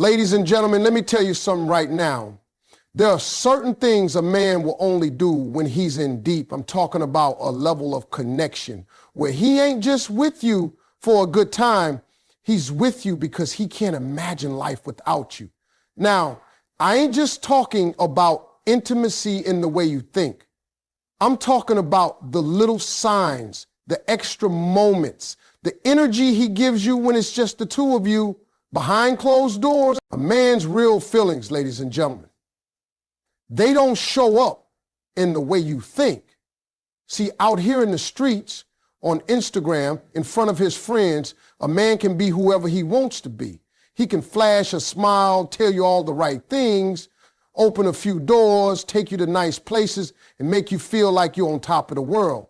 Ladies and gentlemen, let me tell you something right now. There are certain things a man will only do when he's in deep. I'm talking about a level of connection where he ain't just with you for a good time. He's with you because he can't imagine life without you. Now, I ain't just talking about intimacy in the way you think. I'm talking about the little signs, the extra moments, the energy he gives you when it's just the two of you behind closed doors. A man's real feelings, ladies and gentlemen, they don't show up in the way you think. See, out here in the streets, on Instagram, in front of his friends, a man can be whoever he wants to be. He can flash a smile, tell you all the right things, open a few doors, take you to nice places, and make you feel like you're on top of the world.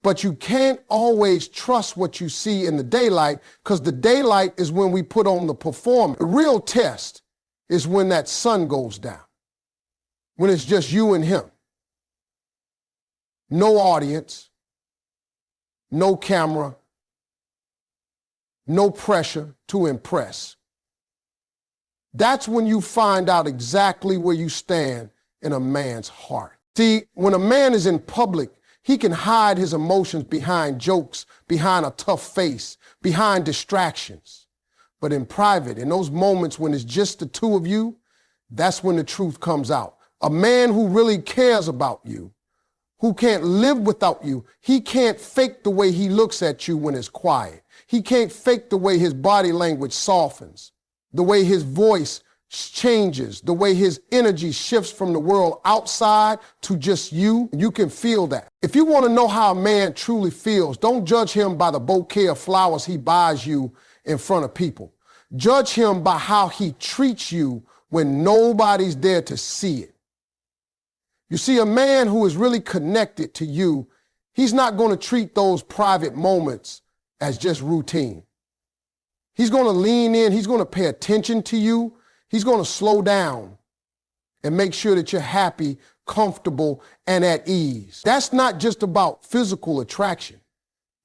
But you can't always trust what you see in the daylight, because the daylight is when we put on the performance. The real test is when that sun goes down, when it's just you and him. No audience, no camera, no pressure to impress. That's when you find out exactly where you stand in a man's heart. See, when a man is in public, he can hide his emotions behind jokes, behind a tough face, behind distractions. But in private, in those moments when it's just the two of you, that's when the truth comes out. A man who really cares about you, who can't live without you, he can't fake the way he looks at you when it's quiet. He can't fake the way his body language softens, the way his voice changes, the way his energy shifts from the world outside to just you. You can feel that. If you want to know how a man truly feels, don't judge him by the bouquet of flowers he buys you in front of people. Judge him by how he treats you when nobody's there to see it. You see, a man who is really connected to you, he's not going to treat those private moments as just routine. He's going to lean in. He's going to pay attention to you. He's going to slow down and make sure that you're happy, comfortable, and at ease. That's not just about physical attraction.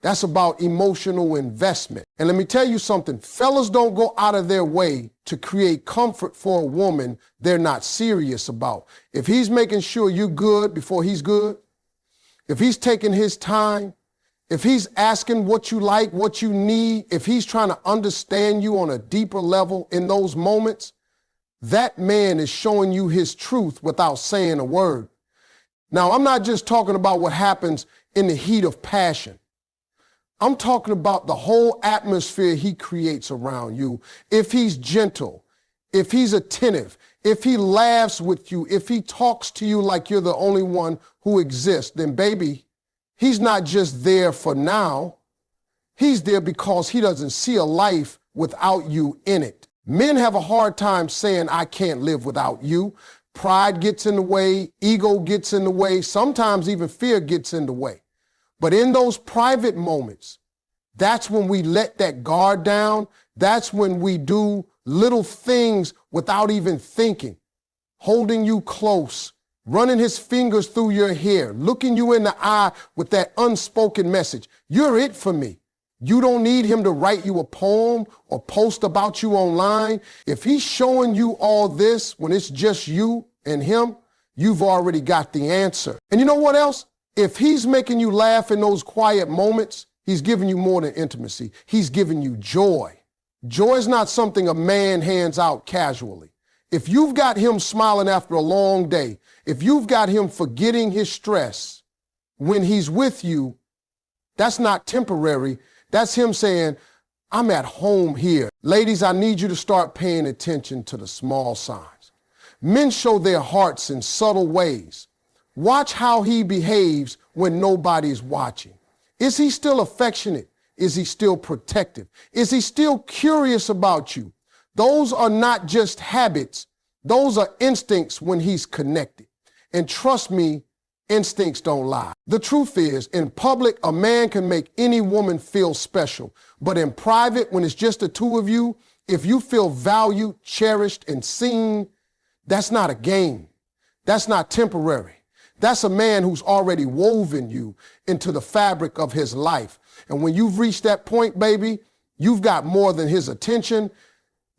That's about emotional investment. And let me tell you something. Fellas don't go out of their way to create comfort for a woman they're not serious about. If he's making sure you're good before he's good, if he's taking his time, if he's asking what you like, what you need, if he's trying to understand you on a deeper level in those moments, that man is showing you his truth without saying a word. Now, I'm not just talking about what happens in the heat of passion. I'm talking about the whole atmosphere he creates around you. If he's gentle, if he's attentive, if he laughs with you, if he talks to you like you're the only one who exists, then baby, he's not just there for now. He's there because he doesn't see a life without you in it. Men have a hard time saying, I can't live without you. Pride gets in the way, ego gets in the way, sometimes even fear gets in the way. But in those private moments, that's when we let that guard down. That's when we do little things without even thinking, holding you close, running his fingers through your hair, looking you in the eye with that unspoken message. You're it for me. You don't need him to write you a poem or post about you online. If he's showing you all this when it's just you and him, you've already got the answer. And you know what else? If he's making you laugh in those quiet moments, he's giving you more than intimacy. He's giving you joy. Joy is not something a man hands out casually. If you've got him smiling after a long day, if you've got him forgetting his stress when he's with you, that's not temporary. That's him saying, I'm at home here. Ladies, I need you to start paying attention to the small signs. Men show their hearts in subtle ways. Watch how he behaves when nobody's watching. Is he still affectionate? Is he still protective? Is he still curious about you? Those are not just habits. Those are instincts when he's connected. And trust me, instincts don't lie. The truth is, in public, a man can make any woman feel special. But in private, when it's just the two of you, if you feel valued, cherished, and seen, that's not a game. That's not temporary. That's a man who's already woven you into the fabric of his life. And when you've reached that point, baby, you've got more than his attention.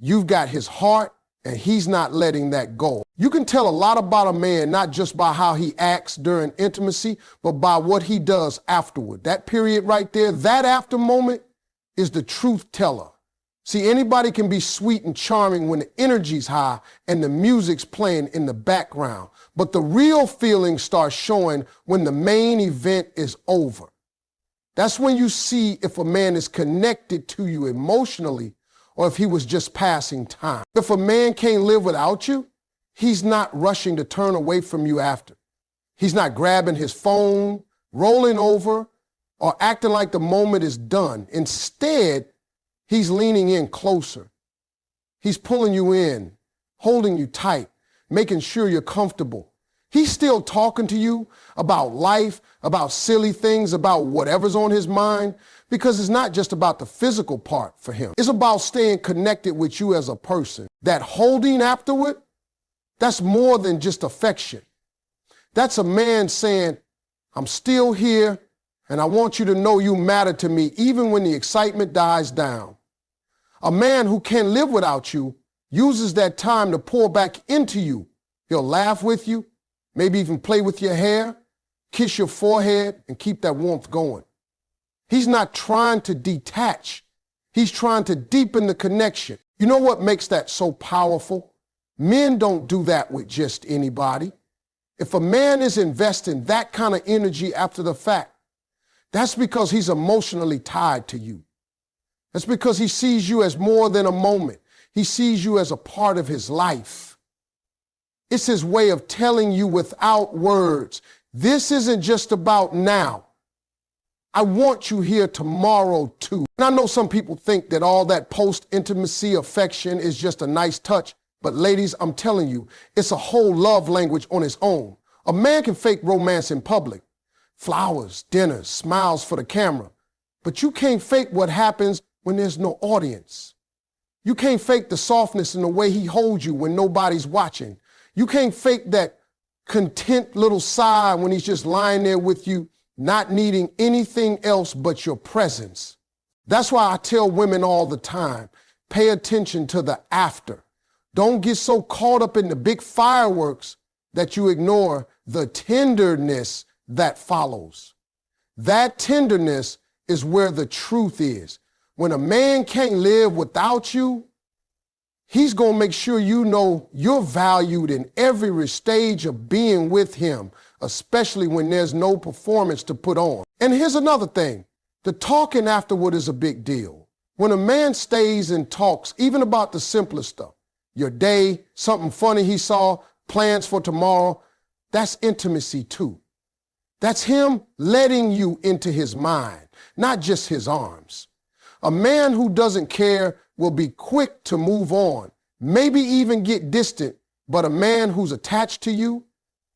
You've got his heart, and he's not letting that go. You can tell a lot about a man, not just by how he acts during intimacy, but by what he does afterward. That period right there, that after moment is the truth teller. See, anybody can be sweet and charming when the energy's high and the music's playing in the background. But the real feelings start showing when the main event is over. That's when you see if a man is connected to you emotionally or if he was just passing time. If a man can't live without you, he's not rushing to turn away from you after. He's not grabbing his phone, rolling over, or acting like the moment is done. Instead, he's leaning in closer. He's pulling you in, holding you tight, making sure you're comfortable. He's still talking to you about life, about silly things, about whatever's on his mind, because it's not just about the physical part for him. It's about staying connected with you as a person. That holding afterward, that's more than just affection. That's a man saying, I'm still here, and I want you to know you matter to me even when the excitement dies down. A man who can't live without you uses that time to pour back into you. He'll laugh with you, maybe even play with your hair, kiss your forehead, and keep that warmth going. He's not trying to detach. He's trying to deepen the connection. You know what makes that so powerful? Men don't do that with just anybody. If a man is investing that kind of energy after the fact, that's because he's emotionally tied to you. That's because he sees you as more than a moment. He sees you as a part of his life. It's his way of telling you without words, this isn't just about now. I want you here tomorrow too. And I know some people think that all that post-intimacy affection is just a nice touch, but ladies, I'm telling you, it's a whole love language on its own. A man can fake romance in public. Flowers, dinners, smiles for the camera. But you can't fake what happens when there's no audience. You can't fake the softness in the way he holds you when nobody's watching. You can't fake that content little sigh when he's just lying there with you, not needing anything else but your presence. That's why I tell women all the time, pay attention to the after. Don't get so caught up in the big fireworks that you ignore the tenderness that follows. That tenderness is where the truth is. When a man can't live without you, he's going to make sure you know you're valued in every stage of being with him, especially when there's no performance to put on. And here's another thing. The talking afterward is a big deal. When a man stays and talks, even about the simplest stuff, your day, something funny he saw, plans for tomorrow, that's intimacy too. That's him letting you into his mind, not just his arms. A man who doesn't care will be quick to move on, maybe even get distant, but a man who's attached to you,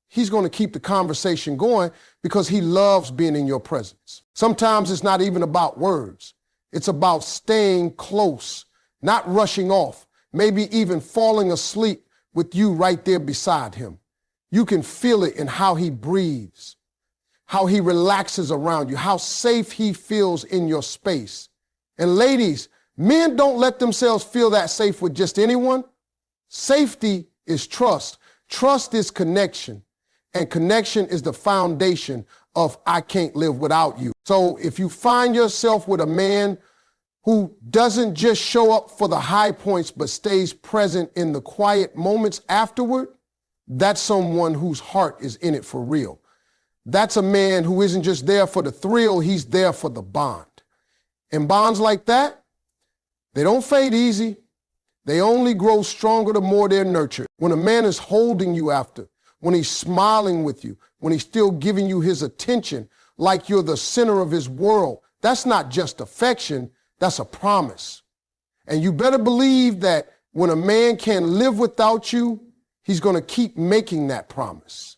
he's going to keep the conversation going because he loves being in your presence. Sometimes it's not even about words. It's about staying close, not rushing off, maybe even falling asleep with you right there beside him. You can feel it in how he breathes, how he relaxes around you, how safe he feels in your space. And ladies, men don't let themselves feel that safe with just anyone. Safety is trust. Trust is connection. And connection is the foundation of I can't live without you. So if you find yourself with a man who doesn't just show up for the high points but stays present in the quiet moments afterward, that's someone whose heart is in it for real. That's a man who isn't just there for the thrill, he's there for the bond. And bonds like that, they don't fade easy. They only grow stronger the more they're nurtured. When a man is holding you after, when he's smiling with you, when he's still giving you his attention like you're the center of his world, that's not just affection, that's a promise. And you better believe that when a man can't live without you, he's going to keep making that promise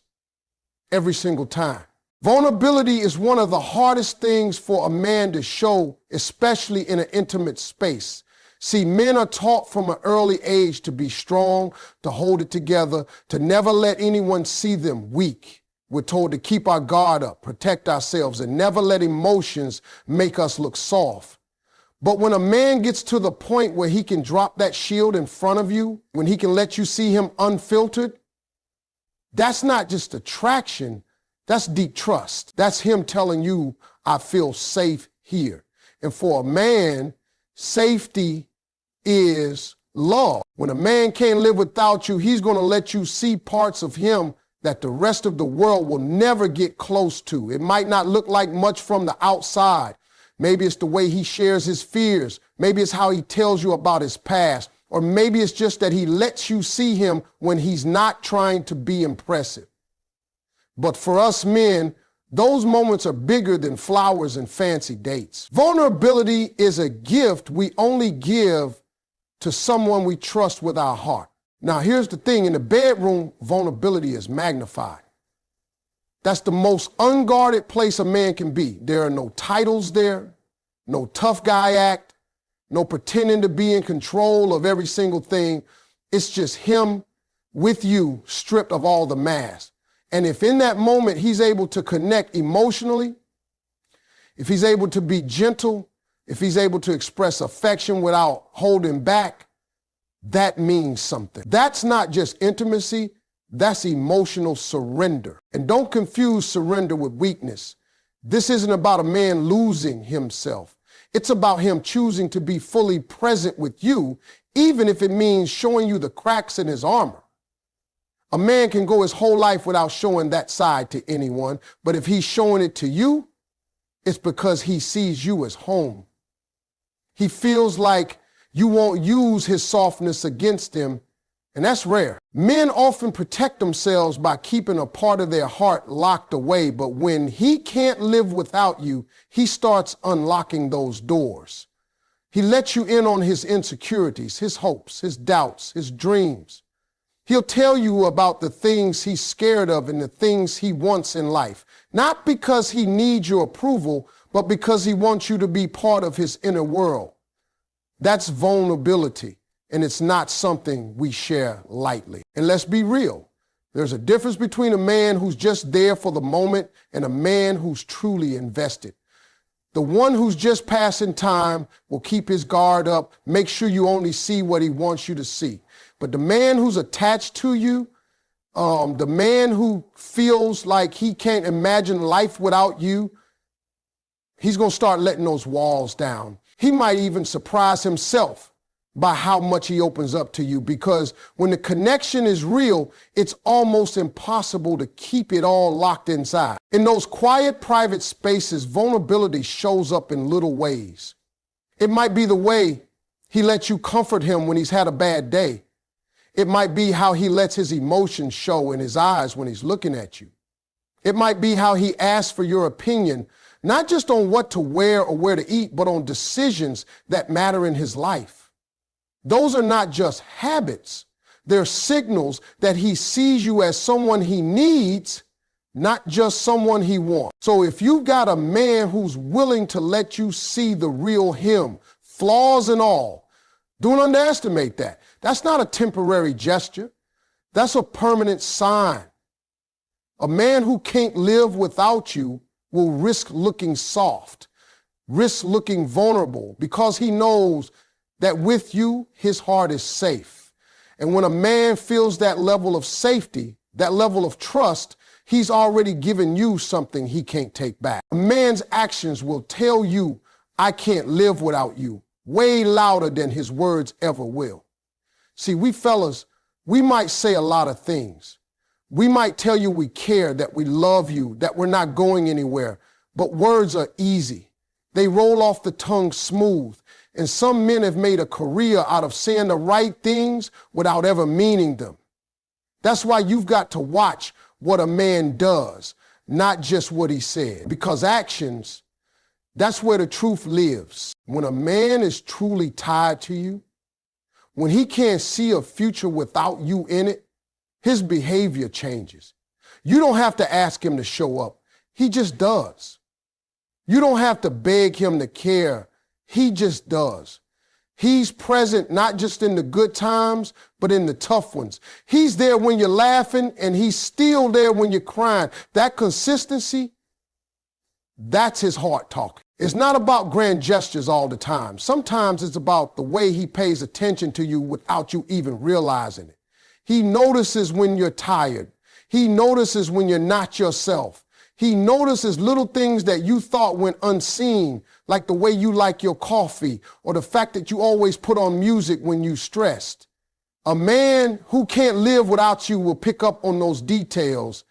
every single time. Vulnerability is one of the hardest things for a man to show, especially in an intimate space. See, men are taught from an early age to be strong, to hold it together, to never let anyone see them weak. We're told to keep our guard up, protect ourselves, and never let emotions make us look soft. But when a man gets to the point where he can drop that shield in front of you, when he can let you see him unfiltered, that's not just attraction, that's deep trust. That's him telling you, I feel safe here. And for a man, safety is love. When a man can't live without you, he's going to let you see parts of him that the rest of the world will never get close to. It might not look like much from the outside. Maybe it's the way he shares his fears. Maybe it's how he tells you about his past. Or maybe it's just that he lets you see him when he's not trying to be impressive. But for us men, those moments are bigger than flowers and fancy dates. Vulnerability is a gift we only give to someone we trust with our heart. Now, here's the thing. In the bedroom, vulnerability is magnified. That's the most unguarded place a man can be. There are no titles there, no tough guy act, no pretending to be in control of every single thing. It's just him with you, stripped of all the masks. And if in that moment he's able to connect emotionally, if he's able to be gentle, if he's able to express affection without holding back, that means something. That's not just intimacy, that's emotional surrender. And don't confuse surrender with weakness. This isn't about a man losing himself. It's about him choosing to be fully present with you, even if it means showing you the cracks in his armor. A man can go his whole life without showing that side to anyone, but if he's showing it to you, it's because he sees you as home. He feels like you won't use his softness against him, and that's rare. Men often protect themselves by keeping a part of their heart locked away, but when he can't live without you, he starts unlocking those doors. He lets you in on his insecurities, his hopes, his doubts, his dreams. He'll tell you about the things he's scared of and the things he wants in life, not because he needs your approval, but because he wants you to be part of his inner world. That's vulnerability, and it's not something we share lightly. And let's be real. There's a difference between a man who's just there for the moment and a man who's truly invested. The one who's just passing time will keep his guard up, make sure you only see what he wants you to see. But the man who's attached to you, the man who feels like he can't imagine life without you, he's going to start letting those walls down. He might even surprise himself by how much he opens up to you, because when the connection is real, it's almost impossible to keep it all locked inside. In those quiet, private spaces, vulnerability shows up in little ways. It might be the way he lets you comfort him when he's had a bad day. It might be how he lets his emotions show in his eyes when he's looking at you. It might be how he asks for your opinion, not just on what to wear or where to eat, but on decisions that matter in his life. Those are not just habits. They're signals that he sees you as someone he needs, not just someone he wants. So if you've got a man who's willing to let you see the real him, flaws and all, don't underestimate that. That's not a temporary gesture. That's a permanent sign. A man who can't live without you will risk looking soft, risk looking vulnerable, because he knows that with you, his heart is safe. And when a man feels that level of safety, that level of trust, he's already given you something he can't take back. A man's actions will tell you, I can't live without you, way louder than his words ever will. See, we fellas, we might say a lot of things. We might tell you we care, that we love you, that we're not going anywhere, but words are easy. They roll off the tongue smooth. And some men have made a career out of saying the right things without ever meaning them. That's why you've got to watch what a man does, not just what he said. Because actions, that's where the truth lives. When a man is truly tied to you, when he can't see a future without you in it, his behavior changes. You don't have to ask him to show up. He just does. You don't have to beg him to care. He just does. He's present not just in the good times, but in the tough ones. He's there when you're laughing, and he's still there when you're crying. That consistency, that's his heart talking. It's not about grand gestures all the time. Sometimes it's about the way he pays attention to you without you even realizing it. He notices when you're tired. He notices when you're not yourself. He notices little things that you thought went unseen, like the way you like your coffee or the fact that you always put on music when you're stressed. A man who can't live without you will pick up on those details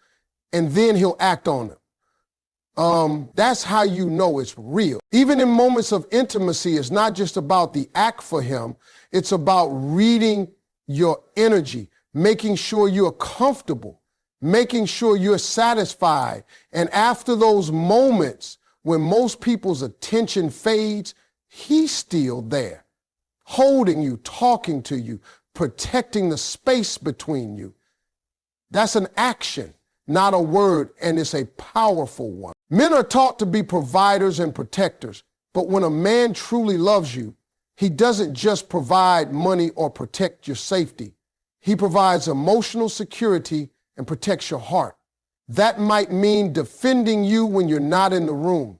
and then he'll act on them. That's how you know it's real. Even in moments of intimacy, it's not just about the act for him. It's about reading your energy, making sure you're comfortable, making sure you're satisfied. And after those moments when most people's attention fades, he's still there, holding you, talking to you, protecting the space between you. That's an action, not a word, and it's a powerful one. Men are taught to be providers and protectors, but when a man truly loves you, he doesn't just provide money or protect your safety. He provides emotional security and protects your heart. That might mean defending you when you're not in the room.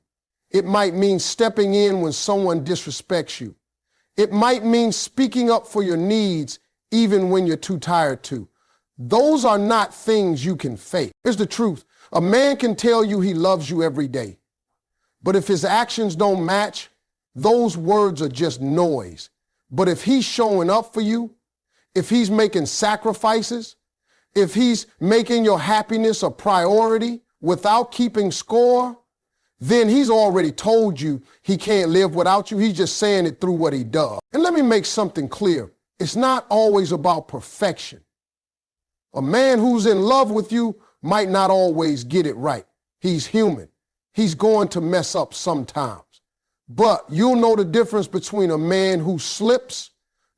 It might mean stepping in when someone disrespects you. It might mean speaking up for your needs even when you're too tired to. Those are not things you can fake. Here's the truth. A man can tell you he loves you every day, but if his actions don't match, those words are just noise. But if he's showing up for you, if he's making sacrifices, if he's making your happiness a priority without keeping score, then he's already told you he can't live without you. He's just saying it through what he does. And let me make something clear. It's not always about perfection. A man who's in love with you might not always get it right. He's human. He's going to mess up sometimes. But you'll know the difference between a man who slips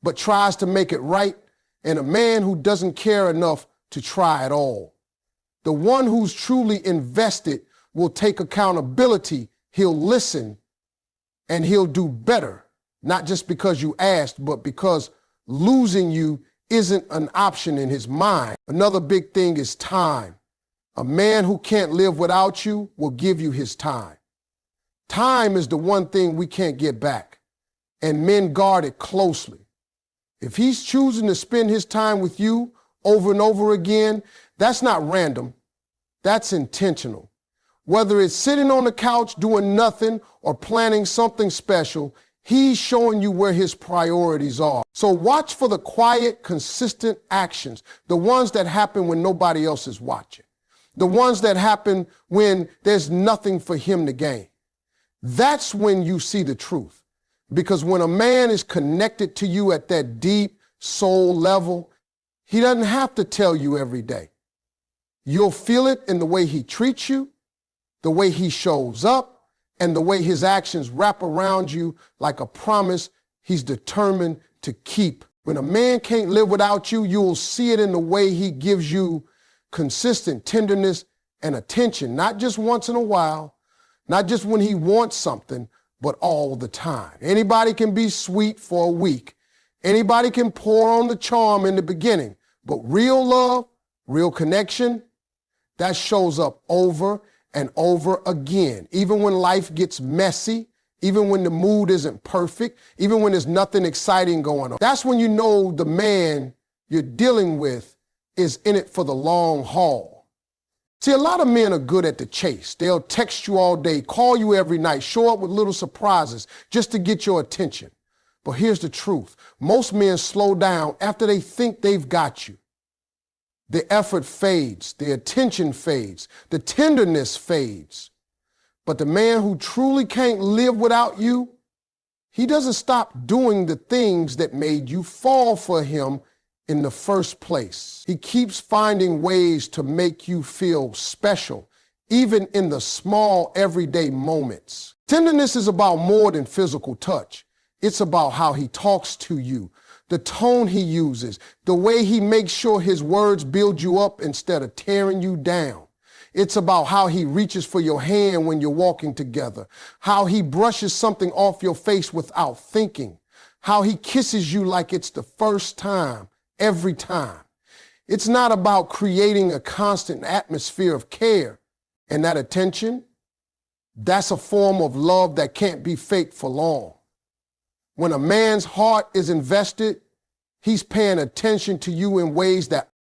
but tries to make it right and a man who doesn't care enough to try at all. The one who's truly invested will take accountability. He'll listen and he'll do better, not just because you asked, but because losing you isn't an option in his mind. Another big thing is time. A man who can't live without you will give you his time. Time is the one thing we can't get back, and men guard it closely. If he's choosing to spend his time with you over and over again, that's not random. That's intentional. Whether it's sitting on the couch doing nothing or planning something special, he's showing you where his priorities are. So watch for the quiet, consistent actions, the ones that happen when nobody else is watching, the ones that happen when there's nothing for him to gain. That's when you see the truth. Because when a man is connected to you at that deep soul level, he doesn't have to tell you every day. You'll feel it in the way he treats you, the way he shows up, and the way his actions wrap around you like a promise he's determined to keep. When a man can't live without you, you'll see it in the way he gives you consistent tenderness and attention, not just once in a while, not just when he wants something, but all the time. Anybody can be sweet for a week. Anybody can pour on the charm in the beginning, but real love, real connection, that shows up over and over again. Even when life gets messy, even when the mood isn't perfect, even when there's nothing exciting going on. That's when you know the man you're dealing with is in it for the long haul. See, a lot of men are good at the chase. They'll text you all day, call you every night, show up with little surprises just to get your attention. But here's the truth. Most men slow down after they think they've got you. The effort fades, the attention fades, the tenderness fades. But the man who truly can't live without you, he doesn't stop doing the things that made you fall for him in the first place. He keeps finding ways to make you feel special, even in the small everyday moments. Tenderness is about more than physical touch. It's about how he talks to you, the tone he uses, the way he makes sure his words build you up instead of tearing you down. It's about how he reaches for your hand when you're walking together, how he brushes something off your face without thinking, how he kisses you like it's the first time, every time. It's not about creating a constant atmosphere of care and that attention. That's a form of love that can't be faked for long. When a man's heart is invested, he's paying attention to you in ways that